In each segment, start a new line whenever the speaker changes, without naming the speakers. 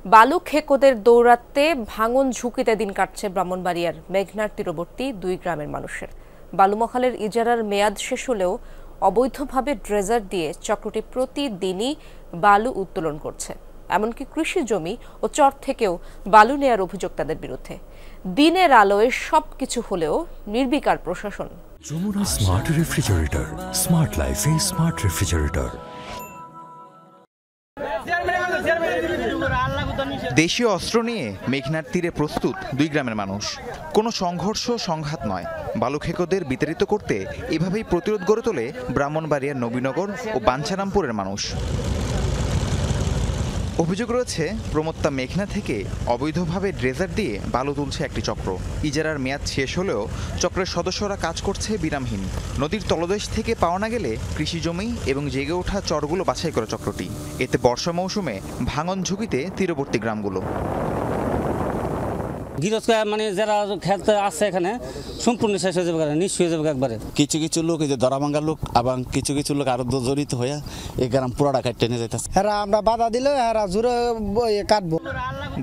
বালু খেকোদের দৌরাত্মে ভাঙন ঝুঁকিতে দিন কাটছে ব্রাহ্মণবাড়িয়ার মেঘনার তীরবর্তী 2 গ্রামের মানুষের। বালুমহালের ইজারার মেয়াদ শেষ হলেও অবৈধভাবে ড্রেজার দিয়ে চক্রটি প্রতিদিনই বালু উত্তোলন করছে। এমনকি কৃষি জমি ও চর থেকেও বালু নেয়ার অভিযোগ তাদের বিরুদ্ধে। দিনের আলোয় সবকিছু হলেও নির্বিকার প্রশাসন।
যমুনা স্মার্ট রেফ্রিজারেটর, স্মার্ট লাইফে স্মার্ট রেফ্রিজারেটর।
দেশীয় অস্ত্র নিয়ে মেঘনার তীরে প্রস্তুত 2 গ্রামের মানুষ। কোনো সংঘর্ষ সংঘাত নয়, বালু খেকোদের বিতাড়িত করতে এভাবেই প্রতিরোধ গড়ে তোলে ব্রাহ্মণবাড়িয়ার নবীনগর ও বাঞ্ছারামপুরের মানুষ। অভিযোগ রয়েছে প্রমত্তা মেঘনা থেকে অবৈধভাবে ড্রেজার দিয়ে বালু তুলছে একটি চক্র। ইজারার মেয়াদ শেষ হলেও চক্রের সদস্যরা কাজ করছে বিরামহীন। নদীর তলদেশ থেকে পাওয়া না গেলে কৃষি জমি এবং জেগে ওঠা চরগুলো বাছাই করে চক্রটি। এতে বর্ষা মৌসুমে ভাঙন ঝুঁকিতে তীরবর্তী গ্রামগুলো।
গৃহস্থ মানে যারা খেলতে আসছে এখানে সম্পূর্ণ শেষ হয়ে যাবে, নিশ্চয় হয়ে যাবে একবারে।
কিছু কিছু লোক এই যে দরাভাঙ্গার লোক, আবার কিছু কিছু লোক আরো জড়িত হয়ে এই গ্রাম পুরাটা কাটতে নিয়ে যাইতেছে।
এরা আমরা বাধা দিলে এরা জোরে কাটবো।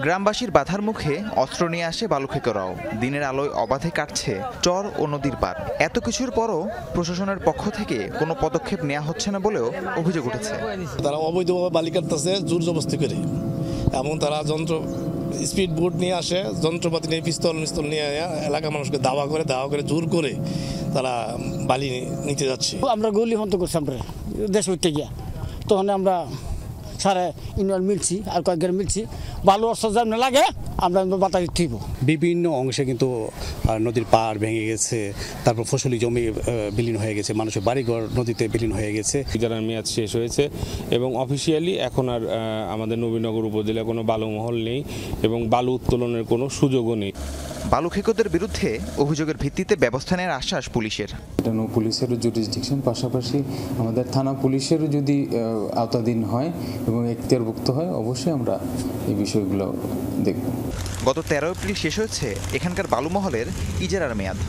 গ্রামবাসীর বাধার মুখে অস্ত্র নিয়ে আসে বালু খেকোরাও। দিনের আলোয় অবাধে কাটছে চর ও নদীর পার। এত কিছুর পরও প্রশাসনের পক্ষ থেকে কোনো পদক্ষেপ নেওয়া হচ্ছে না বলেও অভিযোগ উঠেছে।
তারা অবৈধভাবে বালি কাটতেছে জোর জবরদস্তি করে, এবং তারা স্পিড বোট নিয়ে আসে, যন্ত্রপাতি নিয়ে পিস্তল নিয়ে এলাকার মানুষকে দাওয়া করে জোর করে তারা বালি নিতে যাচ্ছে।
আমরা গলি হন্ত করছি, আমরা দেশ উঠতে গিয়া তখন আমরা সারে ইউনিয়ন মিলছি আর কয়েকজন মিলছি, বালু অস্ত্র যেমন লাগে আমরা বাতারি ঠিক।
বিভিন্ন অংশে কিন্তু নদীর পাড় ভেঙে গেছে, তারপর ফসলি জমি বিলীন হয়ে গেছে, মানুষের বাড়িঘর নদীতে বিলীন হয়ে গেছে।
ইজারার মেয়াদ শেষ হয়েছে এবং অফিসিয়ালি এখন আর আমাদের নবীনগর উপজেলায় কোনো বালুমহল নেই এবং বালু উত্তোলনের কোনো সুযোগও নেই।
বালু খেকোদের বিরুদ্ধে অভিযোগের ভিত্তিতে ব্যবস্থা নেওয়ার আশ্বাস পুলিশের।
এটা পুলিশেরও জুরিসডিকশন, পাশাপাশি আমাদের থানা পুলিশেরও যদি আওতাধীন হয় এবং এখতিয়ারভুক্ত হয়, অবশ্যই আমরা এই বিষয়গুলো দেখব।
গত 13 এপ্রিল শেষ হয়েছে এখানকার বালুমহলের ইজারার মেয়াদ।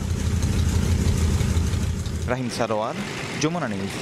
রাহিম সারোয়ার, যমুনা নিউজ।